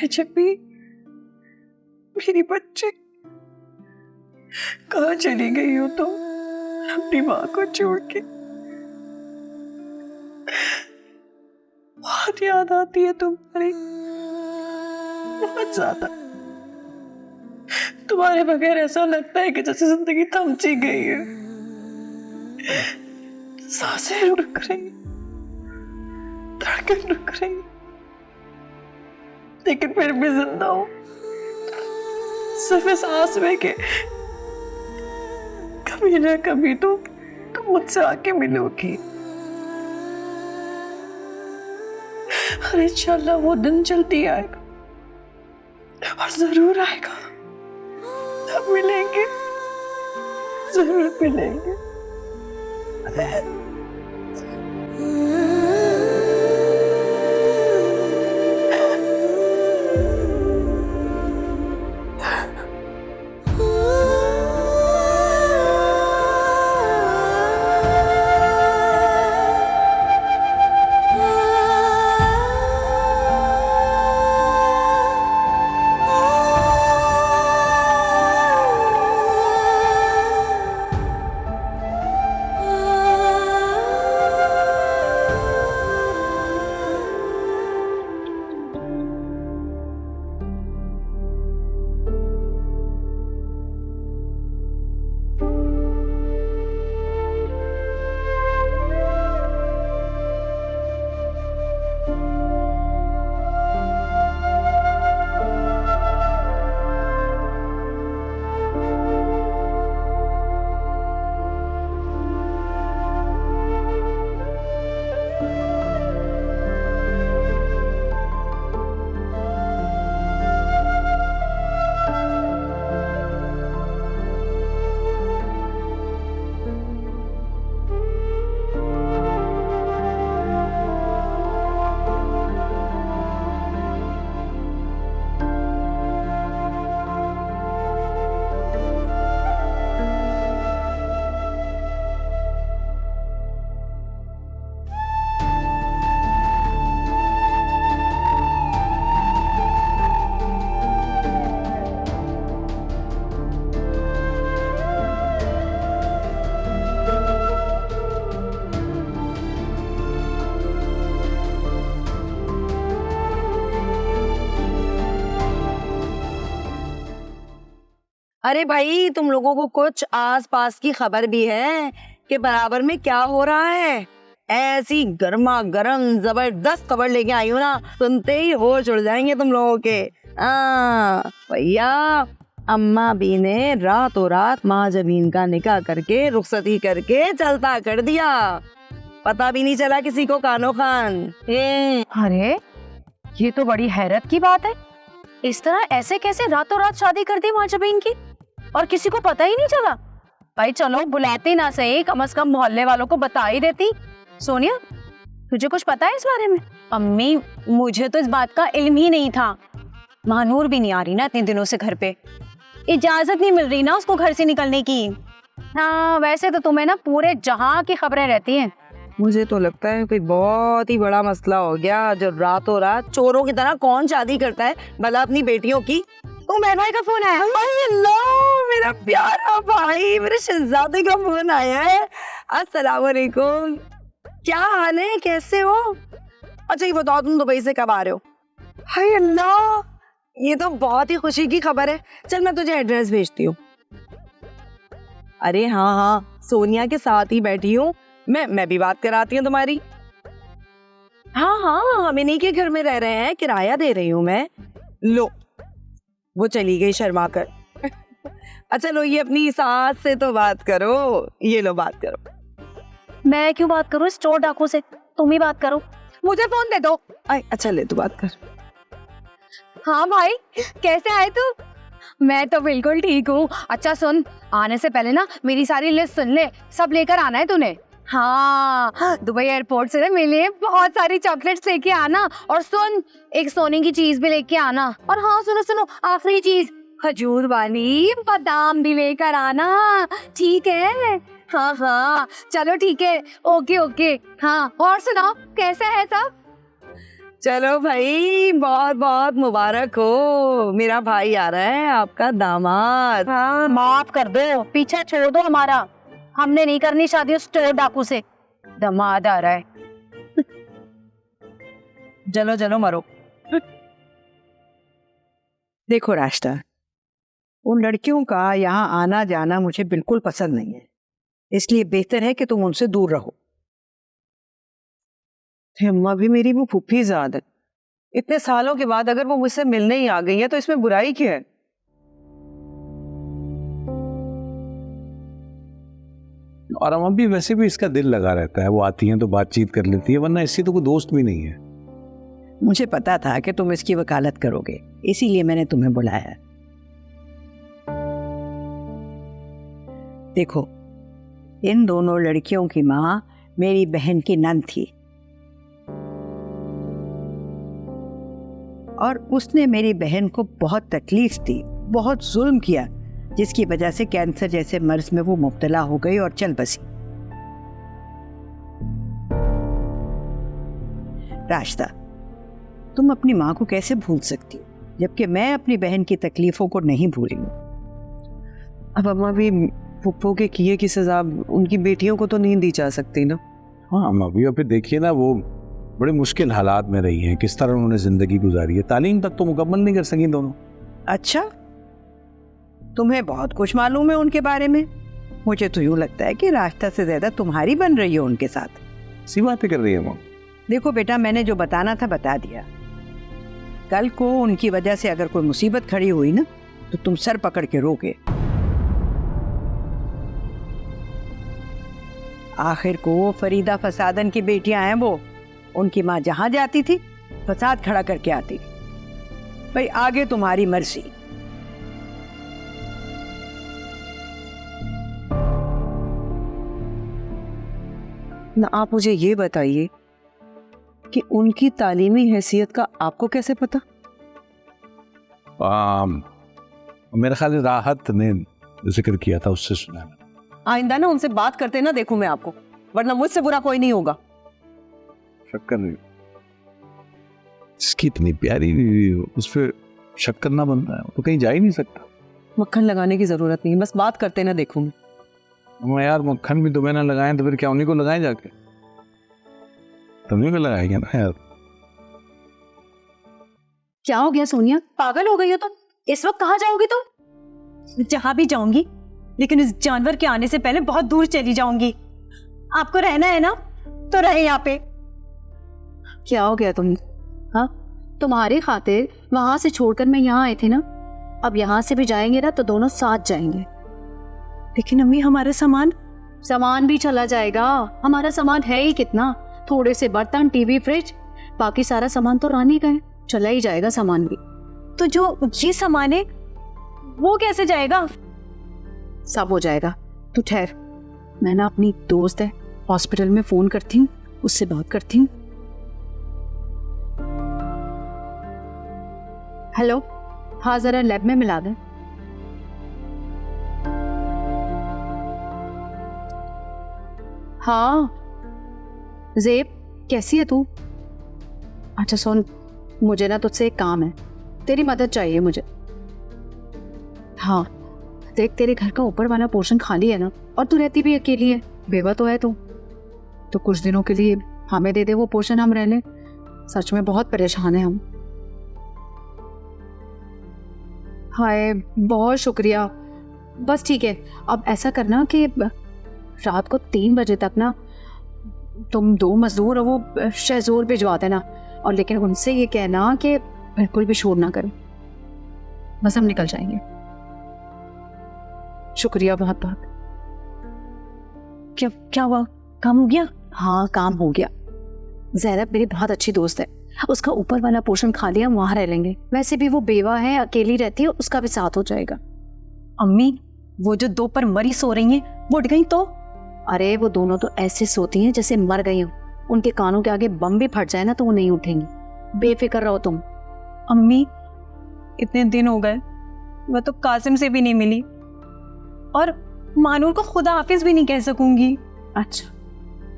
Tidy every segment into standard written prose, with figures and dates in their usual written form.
जब भी मेरी बच्ची कहाँ चली गई हो तो अपनी माँ को छोड़ के बहुत याद आती है तुम्हारी, बहुत ज्यादा। तुम्हारे बगैर ऐसा लगता है कि जैसे जिंदगी थम सी गई है, सांसें रुक रही, धड़कन रुक रही, लेकिन फिर भी जिंदा हूं सिर्फ इस आस में कि कभी ना कभी तो तुम मुझसे आके मिलोगी। और इंशाल्लाह वो दिन जल्दी आएगा और जरूर आएगा, तब मिलेंगे, जरूर मिलेंगे। अरे भाई, तुम लोगों को कुछ आस पास की खबर भी है कि बराबर में क्या हो रहा है? ऐसी गर्मा गर्म जबरदस्त खबर लेके आई हूँ ना, सुनते ही होश उड़ जाएंगे तुम लोगों के। भैया, अम्मा बी ने रातों रात माँ जबीन का निकाह करके रुखसती करके चलता कर दिया, पता भी नहीं चला किसी को कानो खान। अरे ये तो बड़ी हैरत की बात है, इस तरह ऐसे कैसे रातों रात शादी कर दी माँ जबीन की और किसी को पता ही नहीं चला? भाई चलो, बुलाते ना सही, कम से कम मोहल्ले वालों को बता ही देती। सोनिया, तुझे कुछ पता है इस बारे में? अम्मी, मुझे तो इस बात का इल्म ही नहीं था। महानूर भी नहीं आ रही ना इतने दिनों से घर पे, इजाजत नहीं मिल रही ना उसको घर से निकलने की। हाँ, वैसे तो तुम्हें ना पूरे जहां की खबरें रहती हैं। मुझे तो लगता है कोई बहुत ही बड़ा मसला हो गया, जो रातों रात चोरों की तरह कौन शादी करता है भला अपनी बेटियों की। तो मेरे भाई का फोन आया। अल्लाह, मेरा प्यारा भाई, मेरे शहजादे का फोन आया है। अस्सलाम वालेकुम, क्या हाल है, कैसे हो? अच्छा ये बताओ, तुम दुबई से कब आ रहे हो? हाय अल्लाह, ये तो बहुत ही खुशी की खबर है। चल मैं तुझे एड्रेस भेजती हूँ। अरे हाँ हाँ, सोनिया के साथ ही बैठी हूँ मैं भी बात कराती हूँ तुम्हारी। हाँ हाँ, हम इन्हीं के घर में रह रहे हैं, किराया दे रही हूँ मैं। लो, वो चली गई शर्मा कर। अच्छा लो, ये अपनी सास से तो बात करो, ये लो बात करो। मैं क्यों बात करूँ इस चोर डाकू से? तुम ही बात करो, मुझे फोन दे दो। अच्छा ले, तू बात कर। हाँ भाई, कैसे आए तू? मैं तो बिल्कुल ठीक हूँ। अच्छा सुन, आने से पहले ना मेरी सारी लिस्ट सुन ले, सब लेकर आना है तूने। हाँ, दुबई एयरपोर्ट से मिले बहुत सारी चॉकलेट्स लेके आना, और सुन, एक सोने की चीज भी लेके आना। और हाँ सुनो सुनो, आखिरी चीज, खजूर वाली बादाम भी लेकर आना, ठीक है? हाँ हाँ चलो ठीक है, ओके ओके। हाँ और सुनाओ, कैसा है सब? चलो भाई, बहुत बहुत मुबारक हो, मेरा भाई आ रहा है, आपका दामाद। हाँ माफ कर दो, पीछे छोड़ दो हमारा, हमने नहीं करनी शादी उस चोर डाकू से। दामाद आ रहा है। चलो चलो मरो। देखो राष्ट्र, उन लड़कियों का यहाँ आना जाना मुझे बिल्कुल पसंद नहीं है, इसलिए बेहतर है कि तुम उनसे दूर रहो। अम्मा भी मेरी वो फूफीजाद है, इतने सालों के बाद अगर वो मुझसे मिलने ही आ गई है तो इसमें बुराई क्या है? और अम्मा भी वैसे भी इसका दिल लगा रहता है, वो आती हैं तो बातचीत कर लेती है, वरना इससे तो कोई दोस्त भी नहीं है। मुझे पता था कि तुम इसकी वकालत करोगे, इसीलिए मैंने तुम्हें बुलाया। देखो, इन दोनों लड़कियों की माँ मेरी बहन की नंद थी और उसने मेरी बहन को बहुत तकलीफ दी, बहुत जुल्म किया, जिसकी वजह से कैंसर जैसे मर्ज में वो मुब्तला हो गई और चल बसी। राशिदा, तुम अपनी माँ को कैसे भूल सकती हो, जबकि मैं अपनी बहन की तकलीफों को नहीं भूली हूँ। अब अम्मा भी पुप्पो के किए की सजा उनकी बेटियों को तो नहीं दी जा सकती ना। हाँ अम्मा भी, और फिर देखिए ना, वो बड़े मुश्किल हालात में रही हैं, किस तरह उन्होंने जिंदगी गुजारी है, तालीम तक तो मुकम्मल नहीं कर सकी दोनों। अच्छा, तुम्हें बहुत कुछ मालूम है उनके बारे में। मुझे तो यूँ लगता है कि रास्ता से ज्यादा तुम्हारी बन रही हो उनके साथ। सी बातें कर रही है माँ। देखो बेटा, मैंने जो बताना था बता दिया। कल को उनकी वजह से अगर कोई मुसीबत खड़ी हुई ना, तो तुम सर पकड़ के रोके। आखिर को फरीदा फसादन की बेटियां हैं वो, उनकी माँ जहां जाती थी फसाद खड़ा करके आती। भाई आगे तुम्हारी मर्जी। ना आप मुझे ये बताइए कि उनकी तालीमी हैसियत का आपको कैसे पता? मेरे ख्याल राहत ने जिक्र किया था, उससे सुना मैंने। आइंदा ना उनसे बात करते ना देखूं मैं आपको, वरना मुझसे बुरा कोई नहीं होगा। शक्कर नहीं, इसकी इतनी प्यारी बीवी, उस पर शक करना बनता है, तो कहीं जा ही नहीं सकता। मक्खन लगाने की जरूरत नहीं, बस बात करते ना देखूं मैं। यार मक्खन भी तुम्हें ना लगाएं तो फिर क्या उन्हीं को लगाएं जाके? तुम्हीं को लगाएंगे ना यार। क्या हो गया सोनिया, पागल हो गई हो तुम? इस वक्त कहाँ जाओगी तुम? जहां भी जाऊंगी, लेकिन उस जानवर के आने से पहले बहुत दूर चली जाऊंगी। आपको रहना है ना, तो रहे यहाँ पे। क्या हो गया तुम? हाँ, तुम्हारी खातिर वहां से छोड़कर मैं यहाँ आए थे ना, अब यहाँ से भी जाएंगे ना तो दोनों साथ जाएंगे। लेकिन अम्मी, हमारा सामान भी चला जाएगा। हमारा सामान है ही कितना, थोड़े से बर्तन, टीवी, फ्रिज, बाकी सारा सामान तो रानी का है, चला ही जाएगा सामान भी। तो जो ये सामान है वो कैसे जाएगा? सब हो जाएगा, तू ठहर। मैं ना अपनी दोस्त है हॉस्पिटल में फोन करती हूँ, उससे बात करती हूँ। हेलो, हाँ जरा लैब में मिला दे। हाँ ज़ेब, कैसी है तू? अच्छा सुन, मुझे ना तुझसे एक काम है, तेरी मदद चाहिए मुझे। हाँ देख, तेरे घर का ऊपर वाला पोर्शन खाली है ना, और तू रहती भी अकेली है, बेवा तो है तू, तो कुछ दिनों के लिए हमें दे दे वो पोर्शन, हम रह लें। सच में बहुत परेशान हैं हम। हाय बहुत शुक्रिया। बस ठीक है, अब ऐसा करना कि रात को 3 बजे तक ना तुम 2 मजदूर और वो शहजोर भिजवा देना, और लेकिन उनसे ये कहना कि बिल्कुल भी शोर ना करें, बस हम निकल जाएंगे। शुक्रिया बहुत बहुत। क्या हुआ, काम हो गया? हाँ काम हो गया। ज़ैनब मेरी बहुत अच्छी दोस्त है, उसका ऊपर वाला पोर्शन खा लिया, हम वहाँ रह लेंगे। वैसे भी वो बेवा है, अकेली रहती है, उसका भी साथ हो जाएगा। अम्मी, वो जो 2 पर मरी सो रही हैं, वो उठ गई तो? अरे वो दोनों तो ऐसे सोती हैं जैसे मर गई हो, उनके कानों के आगे बम भी फट जाए ना तो वो नहीं उठेंगी, बेफिक्र रहो तुम। अम्मी, इतने दिन हो गए, मैं तो कासिम से भी नहीं मिली और मानूर को खुदा हाफिज भी नहीं कह सकूंगी। अच्छा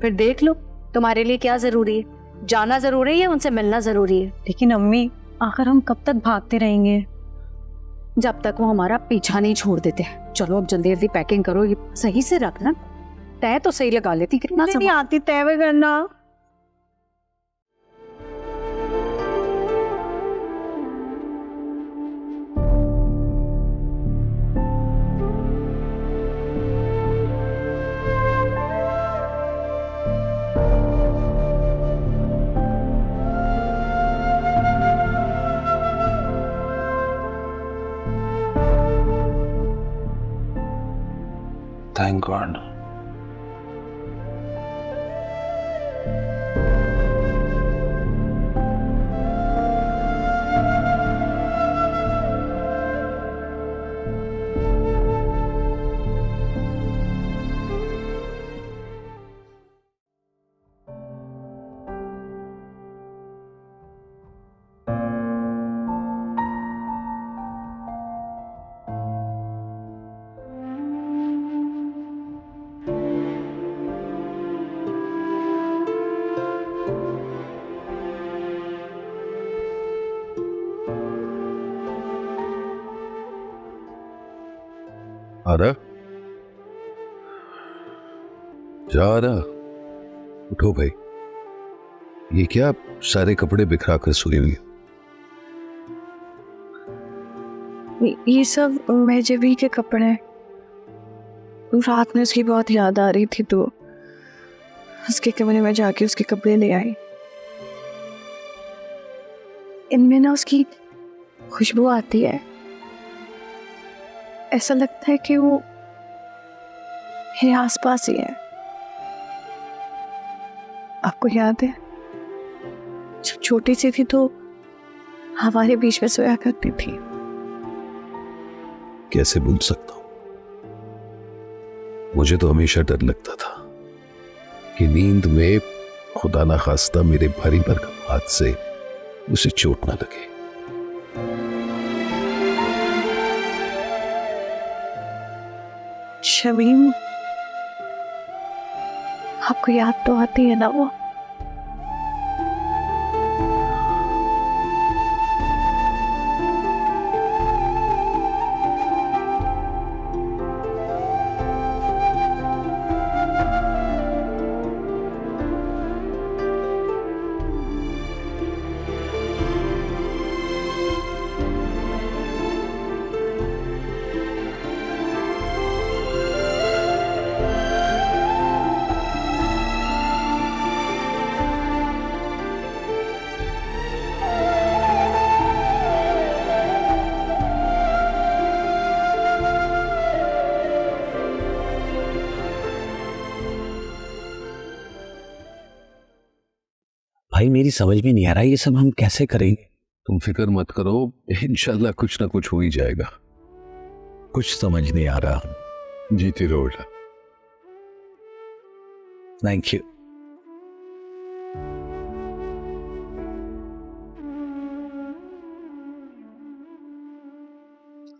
फिर देख लो तुम्हारे लिए क्या जरूरी है, जाना जरूरी है या उनसे मिलना जरूरी है? लेकिन अम्मी, आखिर हम कब तक भागते रहेंगे? जब तक वो हमारा पीछा नहीं छोड़ देते। चलो अब जल्दी जल्दी पैकिंग करो, ये सही से रखना। तय तो सही लगा लेती, कितना मुझे नहीं आती तय करना। Thank God. आ रहा? जा रहा? उठो भाई। ये क्या सारे कपड़े बिखरा कर सोई हुई? ये सब मेजबी के कपड़े हैं। रात में उसकी बहुत याद आ रही थी तो उसके कमरे में जाके उसके कपड़े ले आई। इनमें ना उसकी खुशबू आती है, ऐसा लगता है कि वो मेरे आसपास ही है। आपको याद है जब छोटी सी थी तो हमारे बीच में सोया करती थी। कैसे भूल सकता हूं? मुझे तो हमेशा डर लगता था कि नींद में खुदा ना खास्ता मेरे भारी भरकम हाथ से उसे चोट ना लगे। शमीम, आपको याद तो आती है ना वो? भाई मेरी समझ में नहीं आ रहा ये सब हम कैसे करेंगे। तुम फिक्र मत करो, इंशाल्लाह कुछ ना कुछ हो ही जाएगा। कुछ समझ नहीं आ रहा। जीती रहो बेटा। Thank you.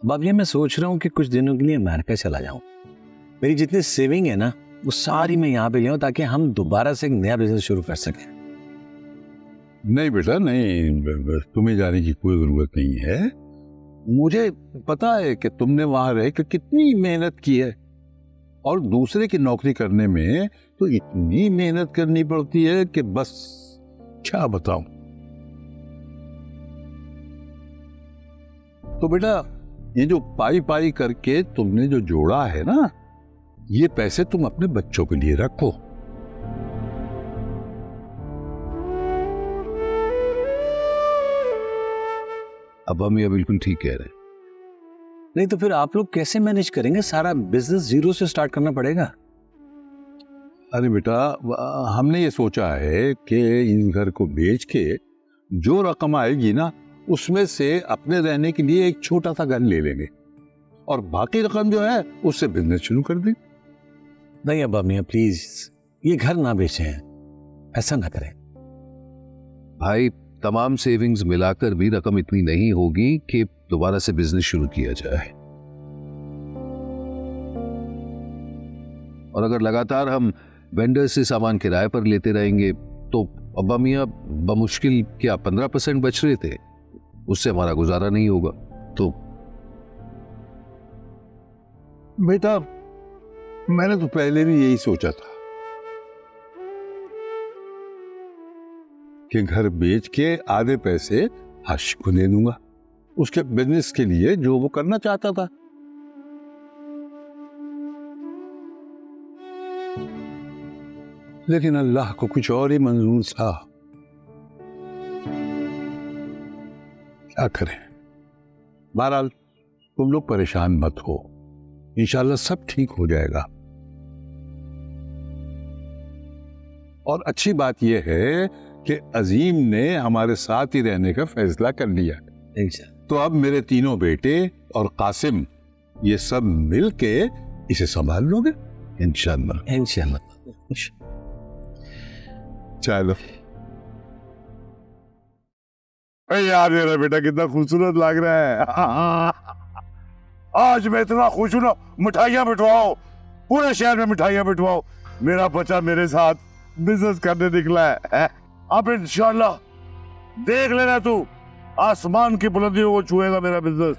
अब ये मैं सोच रहा हूँ कि कुछ दिनों के लिए अमेरिका चला जाऊं। मेरी जितनी सेविंग है ना वो सारी मैं यहाँ पे ले आऊं ताकि हम दोबारा से एक नया बिजनेस शुरू कर सकें। नहीं बेटा नहीं, तुम्हें जाने की कोई जरूरत नहीं है। मुझे पता है कि तुमने वहां रह के कितनी मेहनत की है, और दूसरे की नौकरी करने में तो इतनी मेहनत करनी पड़ती है कि बस क्या बताऊं। तो बेटा ये जो पाई पाई करके तुमने जो जोड़ा है ना, ये पैसे तुम अपने बच्चों के लिए रखो। अब हम ये बिल्कुल ठीक कह रहे हैं। नहीं तो फिर आप लोग कैसे मैनेज करेंगे? सारा बिजनेस जीरो से स्टार्ट करना पड़ेगा। अरे बेटा हमने ये सोचा है कि इस घर को बेच के जो रकम आएगी ना उसमें से अपने रहने के लिए एक छोटा सा घर ले लेंगे, और बाकी रकम जो है उससे बिजनेस शुरू कर देंगे। नहीं अब मियां प्लीज ये घर ना बेचें, ऐसा ना करें। भाई तमाम सेविंग्स मिलाकर भी रकम इतनी नहीं होगी कि दोबारा से बिजनेस शुरू किया जाए। और अगर लगातार हम वेंडर से सामान किराए पर लेते रहेंगे तो अब्बा मियाँ बमुश्किल क्या 15% बच रहे थे, उससे हमारा गुजारा नहीं होगा। तो बेटा मैंने तो पहले भी यही सोचा था कि घर बेच के आधे पैसे आशिक को दे दूंगा, उसके बिजनेस के लिए जो वो करना चाहता था। लेकिन अल्लाह को कुछ और ही मंजूर था। क्या करें। बहरहाल तुम लोग परेशान मत हो, इंशाल्लाह सब ठीक हो जाएगा। और अच्छी बात यह है कि अजीम ने हमारे साथ ही रहने का फैसला कर लिया। तो अब मेरे तीनों बेटे और कासिम ये सब मिल के इसे संभाल लोगे इंशाल्लाह। इंशाल्लाह। चलो। अरे यार मेरा बेटा कितना खूबसूरत लग रहा है। आज मैं इतना खुश हूं ना, मिठाइयां बिठवाओ, पूरे शहर में मिठाइयां बिठवाओ। मेरा बच्चा मेरे साथ बिजनेस करने निकला है। अब इंशाल्लाह देख लेना तू, आसमान की बुलंदियों को छुएगा मेरा बिजनेस।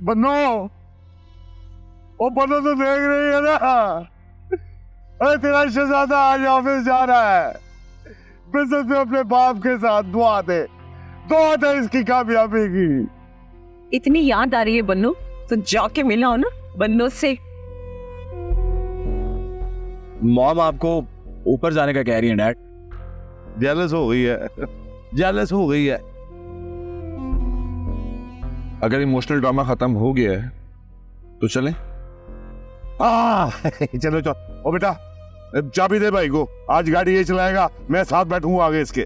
बन्नो, वो बन्नो तो देख रही है ना, अरे तेरा शहजादा आज ऑफिस जा रहा है, बिजनेस में अपने बाप के साथ। दुआ दे इसकी कामयाबी की। इतनी याद आ रही है बन्नो, तो जाके मिला हो ना बन्नो से। मॉम आपको ऊपर जाने का कह रही है डैड। जेलस हो गई है, जेलस हो गई है। अगर इमोशनल ड्रामा खत्म हो गया है तो चलें। चलो चलो। ओ बेटा चाबी दे भाई को, आज गाड़ी ये चलाएगा, मैं साथ बैठूंगा आगे इसके।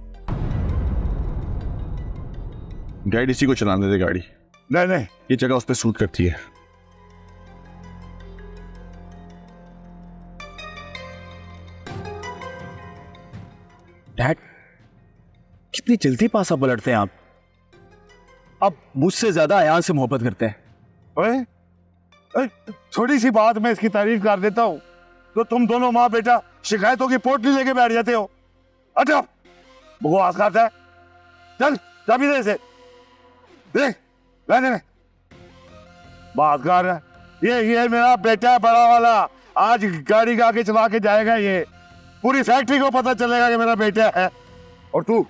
गाड़ी इसी को चलाने दे गाड़ी। नहीं नहीं, ये जगह उस पर सूट करती है। डैड कितनी जल्दी पासा पलटते हैं आप। अब मुझसे ज्यादा अयान से मोहब्बत करते हैं। ओए, थोड़ी सी बात मैं इसकी तारीफ कर देता हूँ तो तुम दोनों माँ बेटा शिकायतों की पोटली लेके बैठ जाते हो। अच्छा बकवास करता है। चल चाबी दे इसे, देख ले बात कर रहा है। ये मेरा बेटा बड़ा वाला, आज गाड़ी का आगे चला के जाएगा। ये पूरी फैक्ट्री को पता चलेगा कि मेरा बेटा है। और तू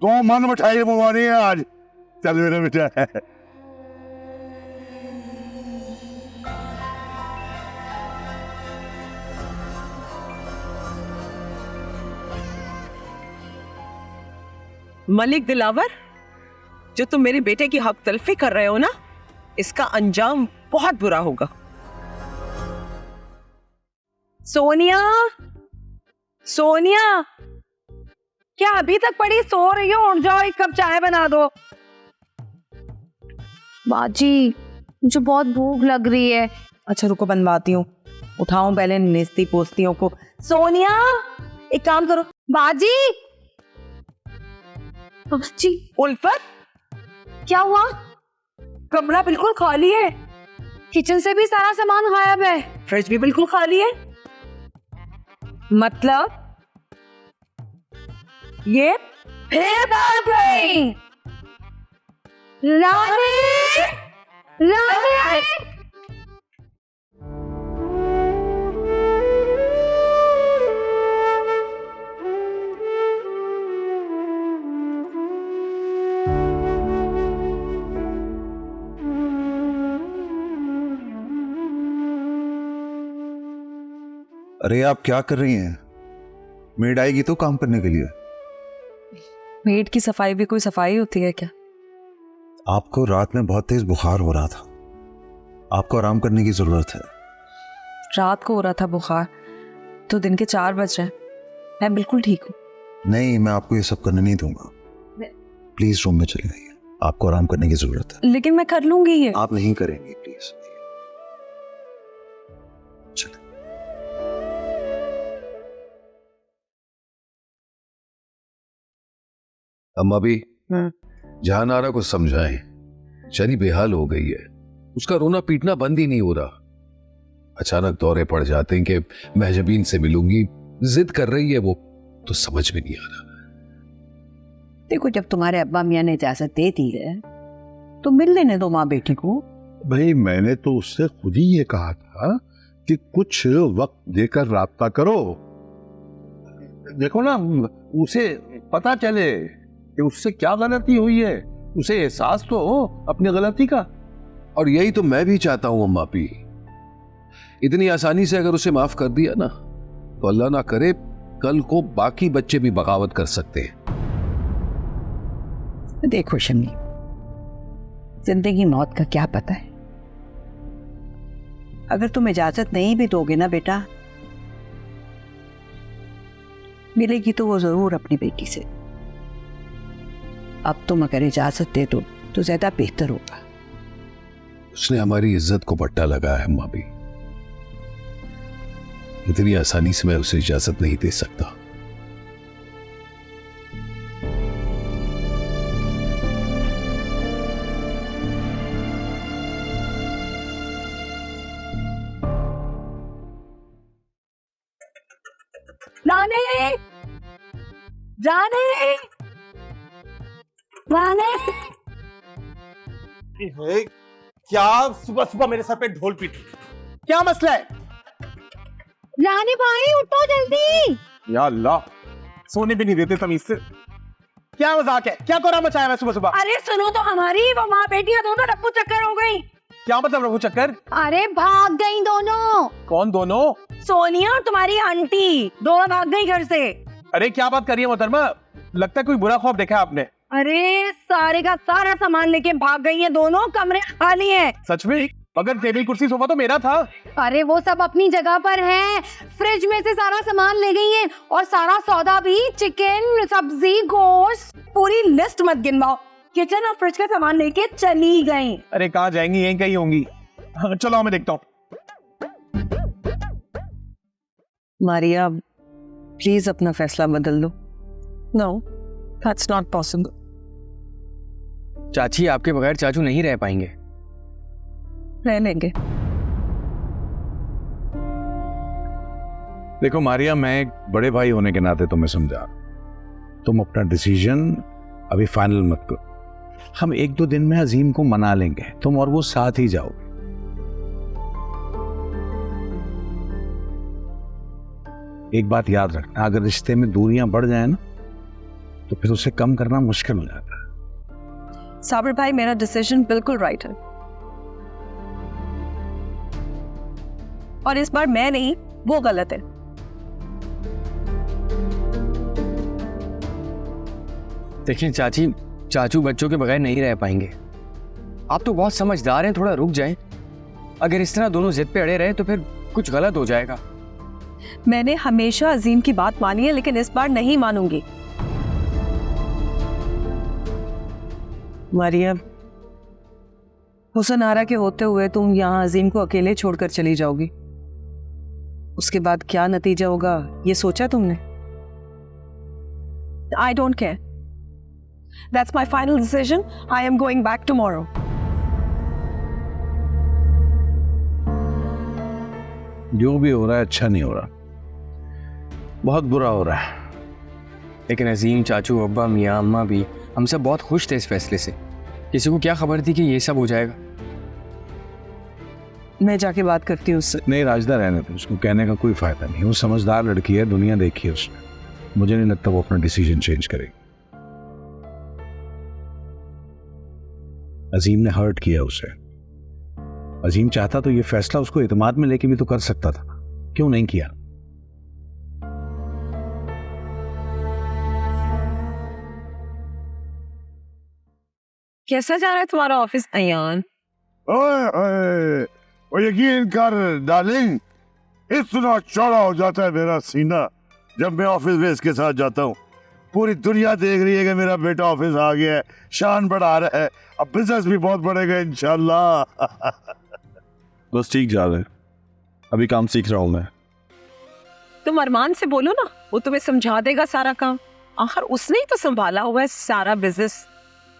2 मन मिठाई मंगवानी है आज। चल मेरा बेटा है। मलिक दिलावर, जो तुम मेरे बेटे की हक तलफी कर रहे हो ना, इसका अंजाम बहुत बुरा होगा। सोनिया, सोनिया, क्या अभी तक पड़ी सो रही हो? उठ जाओ, 1 कप चाय बना दो। बाजी मुझे बहुत भूख लग रही है। अच्छा रुको, बनवाती हूँ। उठाऊं पहले नेस्ती पोस्तियों को। सोनिया एक काम करो। बाजी, बाजी, उल्फत क्या हुआ? कमरा बिल्कुल खाली है, किचन से भी सारा सामान गायब है, फ्रिज भी बिल्कुल खाली है। मतलब ये फिर बात गई। रानी, रानी, अरे आप क्या कर रही हैं? मेड आएगी तो काम करने के लिए। मेड की सफाई भी कोई सफाई होती है क्या? आपको रात में बहुत तेज बुखार हो रहा था, आपको आराम करने की जरूरत है। रात को हो रहा था बुखार तो दिन के 4 बज रहे हैं, मैं बिल्कुल ठीक हूँ। नहीं, मैं आपको ये सब करने नहीं दूंगा। प्लीज रूम में चले जाइए, आपको आराम करने की जरूरत है। लेकिन मैं कर लूंगी ये। आप नहीं करेंगे, प्लीज चले। अम्मा भी जहां नारा को समझाएं, शनी बेहाल हो गई है, उसका रोना पीटना बंद ही नहीं हो रहा। अचानक दौरे पड़ जाते हैं कि महजबीन से मिलूंगी, जिद कर रही है वो, तो समझ में नहीं आ रहा। देखो, जब तुम्हारे अब्बा मियाँ ने इजाजत दे दी है तो मिल लेने दो माँ बेटी को। भाई मैंने तो उससे खुद ही ये कहा था कि कुछ वक्त देकर राब्ता करो। देखो ना, उसे पता चले कि उससे क्या गलती हुई है, उसे एहसास तो हो अपनी गलती का। और यही तो मैं भी चाहता हूं अम्मा भी। इतनी आसानी से अगर उसे माफ कर दिया ना, तो अल्लाह ना करे कल को बाकी बच्चे भी बगावत कर सकते हैं। देखो शमी, जिंदगी मौत का क्या पता है। अगर तुम इजाजत नहीं भी दोगे ना बेटा, मिलेगी तो वो जरूर अपनी बेटी से। अब तुम अगर इजाजत दे दो तो ज्यादा बेहतर होगा। उसने हमारी इज्जत को पट्टा लगाया है अम्मा भी। इतनी आसानी से मैं उसे इजाजत नहीं दे सकता। राने, राने, राने। क्या सुबह सुबह मेरे सर पे ढोल पीट, क्या मसला है? राने भाई उठो जल्दी। या अल्लाह, सोने भी नहीं देते तमीज से। क्या मजाक है? क्या कोरा मचाया मैं सुबह सुबह? अरे सुनो तो हमारी, वो माँ बेटियां दोनों रफ्फू चक्कर हो गई। क्या मतलब रफू चक्कर? अरे भाग गई दोनों। कौन दोनों? सोनिया और तुम्हारी आंटी दोनों भाग गई घर से। अरे क्या बात कर रही है मोहतरमा? लगता है कोई बुरा ख्वाब देखा आपने। अरे सारे का सारा सामान लेके भाग गई हैं दोनों, कमरे खाली हैं। सच में? मगर टेबल कुर्सी सोफा तो मेरा था। अरे वो सब अपनी जगह पर हैं। फ्रिज में से सारा सामान ले गई हैं और सारा सौदा भी, चिकन, सब्जी, गोश्त, पूरी लिस्ट मत गिनवाओ। किचन और फ्रिज का सामान लेके चली गई। अरे कहाँ जाएंगी? यहीं कहीं होंगी। हाँ, चलो मैं देखता हूँ। मारिया, प्लीज अपना फैसला बदल दो। No, that's not possible. चाची, आपके बगैर चाचू नहीं रह पाएंगे। रह लेंगे। देखो मारिया, मैं एक बड़े भाई होने के नाते तुम्हें समझा, तुम अपना डिसीजन अभी फाइनल मत करो। हम 1-2 दिन में अजीम को मना लेंगे, तुम और वो साथ ही जाओगे। एक बात याद रखना, अगर रिश्ते में दूरियां बढ़ जाए ना, तो फिर उसे कम करना मुश्किल हो जाता है। साबिर भाई, मेरा डिसीजन बिल्कुल राइट है और इस बार मैं नहीं, वो गलत है। देखिए चाची, चाचू बच्चों के बगैर नहीं रह पाएंगे। आप तो बहुत समझदार हैं, थोड़ा रुक जाएं। अगर इस तरह दोनों जिद पे अड़े रहे तो फिर कुछ गलत हो जाएगा। मैंने हमेशा अजीम की बात मानी है, लेकिन इस बार नहीं मानूंगी। मारिया, हुसन आरा के होते हुए तुम यहाँ अजीम को अकेले छोड़कर चली जाओगी। उसके बाद क्या नतीजा होगा ये सोचा तुमने? I don't care. That's my final decision. I am going back tomorrow. जो भी हो रहा है अच्छा नहीं हो रहा, बहुत बुरा हो रहा है। लेकिन अजीम, चाचू, अब्बा, मियाँ, अम्मा भी हम सब बहुत खुश थे इस फैसले से। किसी को क्या खबर थी कि ये सब हो जाएगा? मैं जाके बात करती हूँ उससे। नहीं राजदा, रहने दो, उसको कहने का कोई फायदा नहीं। वो समझदार लड़की है, दुनिया देखी है उसने। मुझे नहीं लगता वो अपना डिसीजन चेंज करेगी। अजीम ने हर्ट किया उसे। अजीम चाहता तो ये फैसला उसको इत्मीनान में लेके भी तो कर सकता था, क्यों नहीं किया? कैसा जा रहा है तुम्हारा ऑफिस अयान? वो यकीन कर डार्लिंग, इतना चौड़ा हो जाता है मेरा सीना जब मैं ऑफिस में इसके साथ जाता हूँ। पूरी दुनिया देख रही है कि मेरा बेटा ऑफिस आ गया है, शान बढ़ा रहा है, अब बिजनेस भी बहुत बढ़ेगा इंशाल्लाह। बस ठीक जा रहे, अभी काम सीख रहा हूँ मैं। तुम अरमान से बोलो ना, वो तुम्हें समझा देगा सारा काम। आखिर उसने ही तो संभाला हुआ है सारा बिजनेस।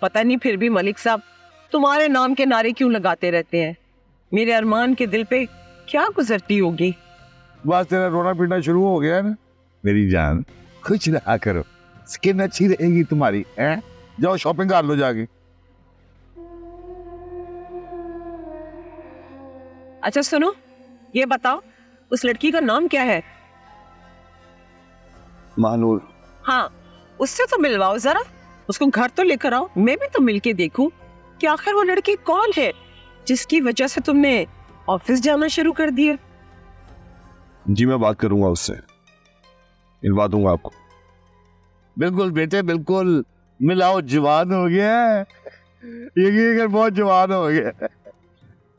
पता नहीं फिर भी मलिक साहब तुम्हारे नाम के नारे क्यों लगाते रहते हैं। मेरे अरमान के दिल पे क्या गुजरती होगी। बस तेरा रोना पीटना शुरू हो गया है ना। मेरी जान खुश रहा करो, स्किन अच्छी रहेगी तुम्हारी, हैं? जाओ शॉपिंग कर लो जाके। अच्छा सुनो, ये बताओ उस लड़की का नाम क्या है? महानूर। हाँ, उससे तो मिलवाओ जरा, उसको घर तो लेकर आओ, मैं भी तो मिलके देखूं कि आखिर वो लड़की कौन है जिसकी वजह से तुमने ऑफिस जाना शुरू कर दिया। जी मैं बात करूंगा उससे, मिलवा दूंगा आपको। बिल्कुल बेटे बिल्कुल, मिलाओ, जवान हो गया है, यकीन कर बहुत जवान हो गया है।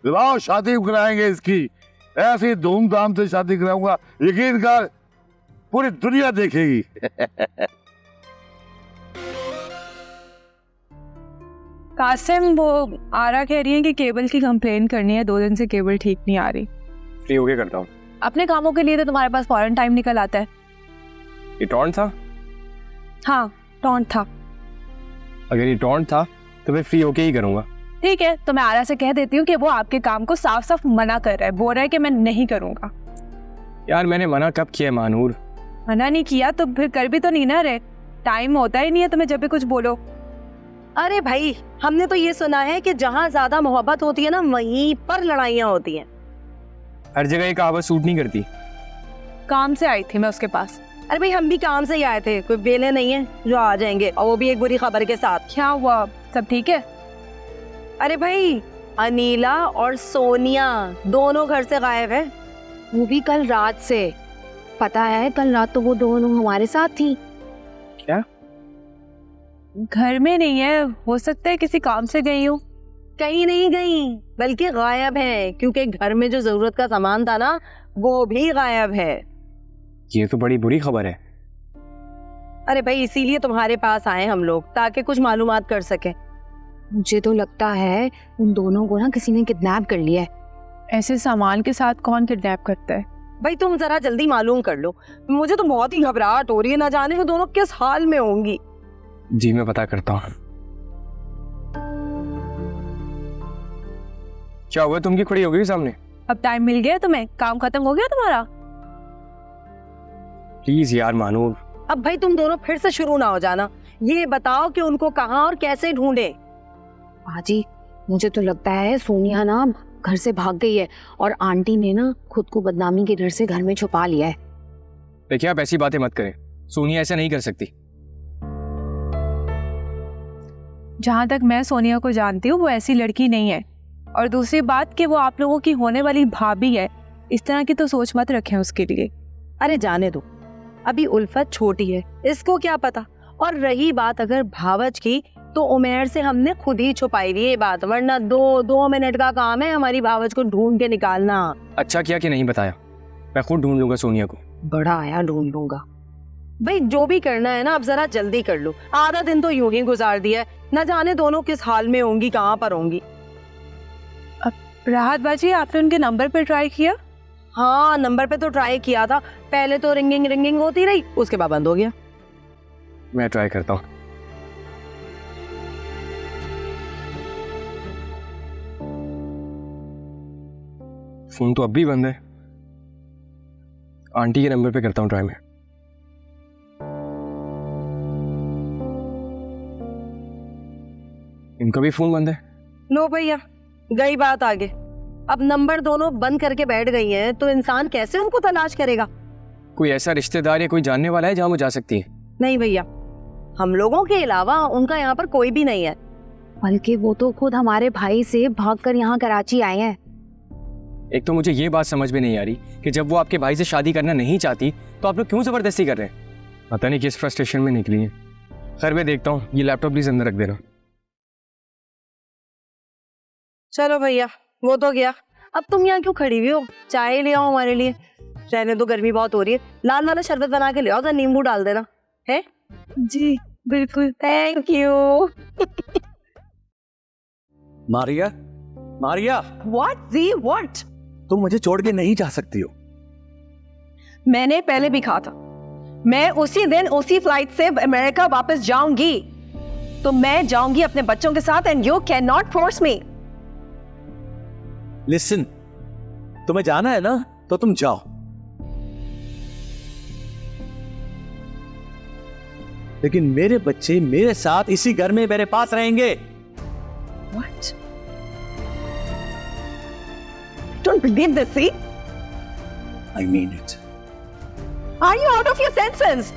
मिलाओ, शादी कराएंगे इसकी, ऐसी धूमधाम से शादी कराऊंगा, यकीन कर पूरी दुनिया देखेगी। कासिम, वो आरा कह रही है कि केबल की कंप्लेन करनी है, 2 दिन से केबल ठीक नहीं आ रही। फ्री होके करता हूँ। अपने कामों के लिए तो तुम्हारे पास फौरन टाइम निकल आता है। ये टॉन्ट था? हाँ, टॉन्ट था। अगर ये टॉन्ट था तो मैं फ्री होके ही करूँगा। ठीक है, तो मैं आरा से कह देती हूँ कि वो आपके काम को साफ साफ मना कर रहा है, बोल रहा है कि मैं नहीं करूँगा। यार मैंने मना कब किया महानूर? मना नहीं किया तो फिर कर भी तो नहीं ना रहे, टाइम होता ही नहीं है तुम्हें जब भी कुछ बोलो। अरे भाई, हमने तो ये सुना है कि जहाँ ज्यादा मोहब्बत होती है ना, वहीं पर लड़ाइयाँ होती हैं। हर जगह ये कहावत सूट नहीं करती। काम से आई थी मैं उसके पास। अरे भाई, हम भी काम से ही आए थे, कोई बेले नहीं है जो आ जाएंगे, और वो भी एक बुरी खबर के साथ। क्या हुआ, सब ठीक है? अरे भाई, अनीला और सोनिया दोनों घर से गायब है। वो भी कल रात से। पता है, कल रात तो वो दोनों हमारे साथ थी। क्या? घर में नहीं है, हो सकता है किसी काम से गई हो। कहीं नहीं गई, बल्कि गायब है, क्योंकि घर में जो जरूरत का सामान था ना, वो भी गायब है। ये तो बड़ी बुरी खबर है। अरे भाई, इसीलिए तुम्हारे पास आए हम लोग, ताकि कुछ मालूमात कर सके। मुझे तो लगता है उन दोनों को ना किसी ने किडनैप कर लिया है। ऐसे सामान के साथ कौन किडनैप करता है? भाई तुम जरा जल्दी मालूम कर लो, मुझे तो बहुत ही घबराहट हो रही है, ना जाने वो दोनों किस हाल में होंगी। जी मैं पता करता हूँ। क्या हुआ, तुम की खड़ी हो गई सामने? अब टाइम मिल गया तुम्हें, काम खत्म हो गया तुम्हारा? प्लीज यार महानूर। अब भाई तुम दोनों फिर से शुरू ना हो जाना, ये बताओ कि उनको कहाँ और कैसे ढूंढे। बाजी, मुझे तो लगता है सोनिया ना घर से भाग गई है और आंटी ने ना खुद को बदनामी के डर से घर में छुपा लिया है। देखिए आप ऐसी बातें मत करें, सोनिया ऐसा नहीं कर सकती। जहां तक मैं सोनिया को जानती हूँ वो ऐसी लड़की नहीं है, और दूसरी बात कि वो आप लोगों की होने वाली भाभी है, इस तरह की तो सोच मत रखें उसके लिए। अरे जाने दो, अभी उल्फत छोटी है, इसको क्या पता। और रही बात अगर भावच की, तो उमेर से हमने खुद ही छुपाई दी ये बात, वरना 2 मिनट का काम है हमारी भावच को ढूंढ के निकालना। अच्छा किया कि नहीं बताया, मैं खुद ढूंढ लूंगा सोनिया को। बड़ा आया ढूंढ लूंगा। भाई जो भी करना है ना, अब जरा जल्दी कर लो, आधा दिन तो यूं ही गुजार दिया है, न जाने दोनों किस हाल में होंगी, कहाँ पर होंगी। राहत बाजी, आपने उनके नंबर पे ट्राई किया? हाँ, नंबर पे तो ट्राई किया था, पहले तो रिंगिंग होती रही, उसके बाद बंद हो गया। मैं ट्राई करता हूँ। फोन तो अब भी बंद है। आंटी के नंबर पे करता हूँ ट्राई में। इनका भी फोन बंद है। लो भैया, गई बात आगे। अब नंबर दोनों बंद करके बैठ गई हैं, तो इंसान कैसे उनको तलाश करेगा? कोई ऐसा रिश्तेदार या कोई जानने वाला है जहाँ वो जा सकती है? नहीं भैया, हम लोगों के अलावा उनका यहाँ पर कोई भी नहीं है। बल्कि वो तो खुद हमारे भाई से भागकर यहाँ कराची आए हैं। एक तो मुझे ये बात समझ में नहीं आ रही कि जब वो आपके भाई से शादी करना नहीं चाहती तो आप लोग क्यों जबरदस्ती कर रहे हैं। पता नहीं किस फ्रस्ट्रेशन में निकली है। खैर मैं देखता हूँ, ये लैपटॉप प्लीज अंदर रख देना। चलो भैया, वो तो गया, अब तुम यहाँ क्यों खड़ी हुई हो? चाय ले आओ हमारे लिए। रहने दो, गर्मी बहुत हो रही है। लाल वाला शरबत बना के ले आओ, नींबू डाल देना है। जी बिल्कुल, thank you. Maria, Maria, what जी, व्हाट? तुम मुझे छोड़ के नहीं जा सकती हो। मैंने पहले भी कहा था, मैं उसी दिन उसी फ्लाइट से अमेरिका वापस जाऊंगी, तो मैं जाऊंगी अपने बच्चों के साथ, and you can not force me. Listen, तुम्हें जाना है ना तो तुम जाओ, लेकिन मेरे बच्चे मेरे साथ इसी घर में मेरे पास रहेंगे। What? Don't believe this, see? I mean it. Are you out of your senses?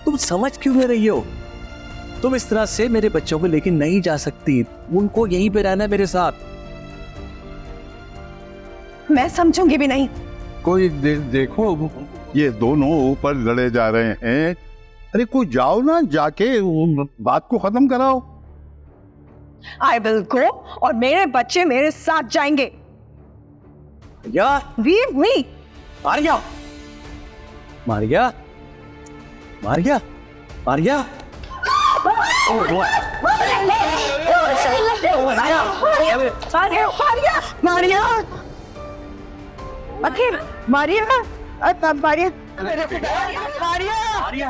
तुम समझ क्यों नहीं रही हो? तुम इस तरह से मेरे बच्चों को लेके नहीं जा सकती, उनको यहीं पे रहना है मेरे साथ। मैं समझूंगी भी नहीं। कोई देखो, ये दोनों ऊपर लड़े जा रहे हैं। अरे कोई जाओ ना, जाके बात को खत्म कराओ। I will go और मेरे बच्चे मेरे साथ जाएंगे। यार Leave me. मारिया, मारिया, मारिया, मारिया। मारिया, आखिर मारिया, मारिया, मारिया,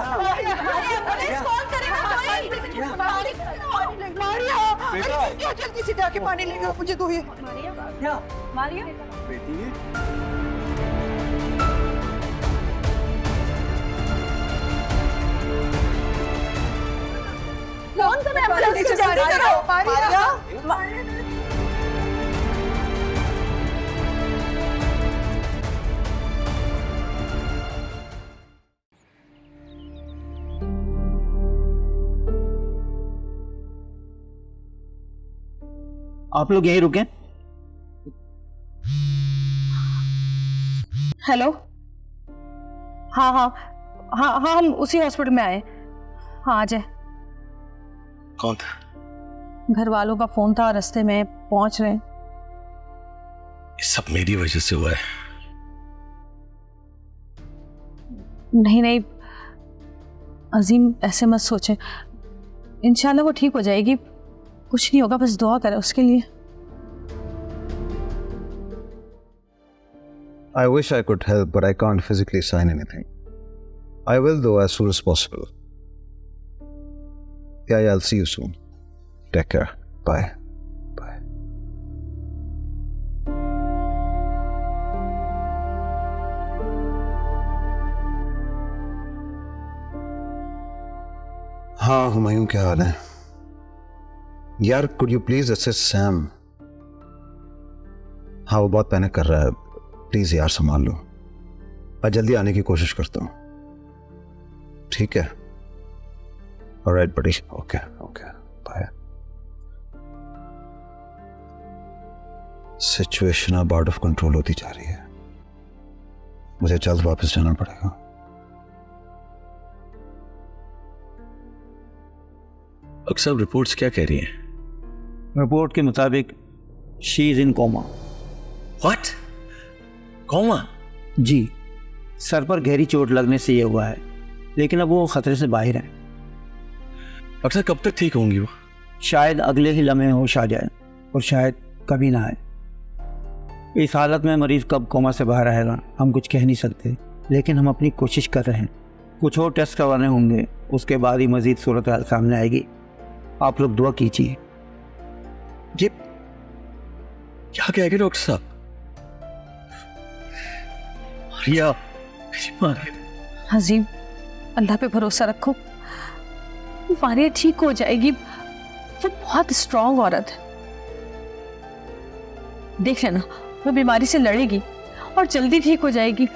जल्दी से जाके पानी लेके मुझे दो। मारिया, कौन सा मैं जल्दी से जा रही हूँ। मारिया, आप लोग यहीं रुके। हेलो, हाँ हाँ हाँ हाँ, हम उसी हॉस्पिटल में आए। हाँ आ जाए। कौन था? घर वालों का फोन था, रास्ते में पहुंच रहे हैं। ये सब मेरी वजह से हुआ है। नहीं नहीं अजीम, ऐसे मत सोचे, इंशाल्लाह वो ठीक हो जाएगी, कुछ नहीं होगा, बस दुआ करें उसके लिए। I wish I could help, but I can't physically sign anything. I will though as soon as possible. Yeah, I'll see you soon. Take care. Bye. Bye. हाँ हुमायूं, क्या हाल है यार? Could you please assist Sam? हाँ वो बहुत panic कर रहा है, प्लीज यार संभाल लो। मैं जल्दी आने की कोशिश करता हूँ, ठीक है? ऑलराइट बड़ी, ओके ओके बाय। सिचुएशन अब आउट ऑफ कंट्रोल होती जा रही है, मुझे जल्द वापस जाना पड़ेगा। अक्सर रिपोर्ट्स क्या कह रही हैं? रिपोर्ट के मुताबिक she is in coma. What? Coma? जी, सर पर गहरी चोट लगने से ये हुआ है, लेकिन अब वो खतरे से बाहर है। अक्सर कब तक ठीक होंगी वो? शायद अगले ही लम्हे होश आ जाए और शायद कभी ना आए। इस हालत में मरीज कब कोमा से बाहर आएगा हम कुछ कह नहीं सकते, लेकिन हम अपनी कोशिश कर रहे हैं। कुछ और टेस्ट करवाने होंगे, उसके बाद ही मजीद सूरत हाल सामने आएगी। आप लोग दुआ कीजिए। ये क्या कहेंगे डॉक्टर साहब? मारिया, मारिया। अजीम, अल्लाह पे भरोसा रखो, मारिया ठीक हो जाएगी, वो बहुत स्ट्रांग औरत है। देख लेना, वो बीमारी से लड़ेगी और जल्दी ठीक हो जाएगी।